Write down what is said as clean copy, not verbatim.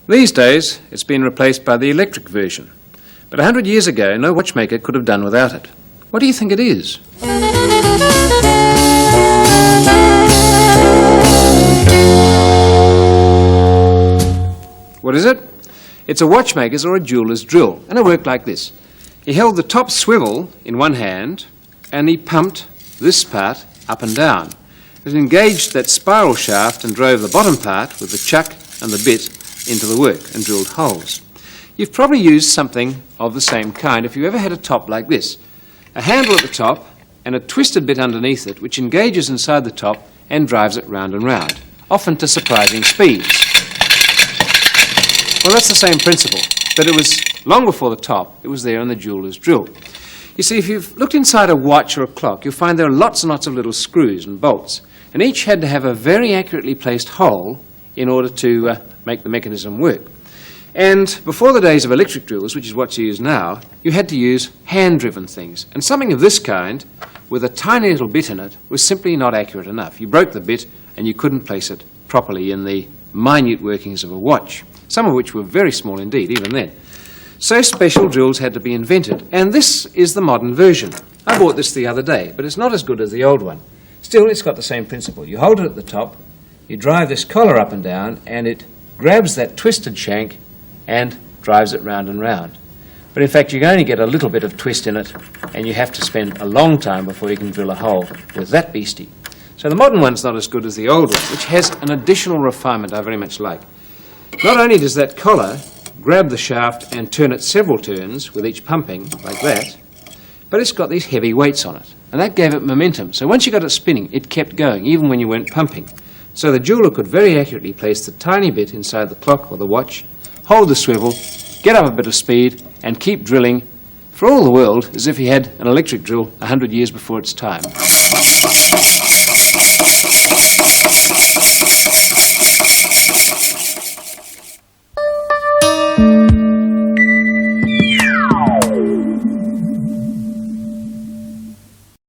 These days, it's been replaced by the electric version. But 100 years ago, no watchmaker could have done without it. What do you think it is? What is it? It's a watchmaker's or a jeweller's drill, and it worked like this. He held the top swivel in one hand, and he pumped this part up and down. It engaged that spiral shaft and drove the bottom part with the chuck and the bit into the work and drilled holes. You've probably used something of the same kind if you ever had a top like this. A handle at the top and a twisted bit underneath it which engages inside the top and drives it round and round, often to surprising speeds. Well, that's the same principle, but it was long before the top. It was there in the jeweller's drill. You see, if you've looked inside a watch or a clock, you'll find there are lots and lots of little screws and bolts, and each had to have a very accurately placed hole in order to make the mechanism work. And before the days of electric drills, which is what's used now, you had to use hand-driven things. And something of this kind, with a tiny little bit in it, was simply not accurate enough. You broke the bit and you couldn't place it properly in the minute workings of a watch, some of which were very small indeed, even then. So special drills had to be invented, and this is the modern version. I bought this the other day, but it's not as good as the old one. Still, it's got the same principle. You hold it at the top, you drive this collar up and down, and it grabs that twisted shank and drives it round and round. But in fact, you can only get a little bit of twist in it, and you have to spend a long time before you can drill a hole with that beastie. So the modern one's not as good as the old one, which has an additional refinement I very much like. Not only does that collar grab the shaft and turn it several turns with each pumping, like that, but it's got these heavy weights on it, and that gave it momentum. So once you got it spinning, it kept going, even when you weren't pumping. So the jeweller could very accurately place the tiny bit inside the clock or the watch, hold the swivel, get up a bit of speed, and keep drilling for all the world as if he had an electric drill 100 years before its time.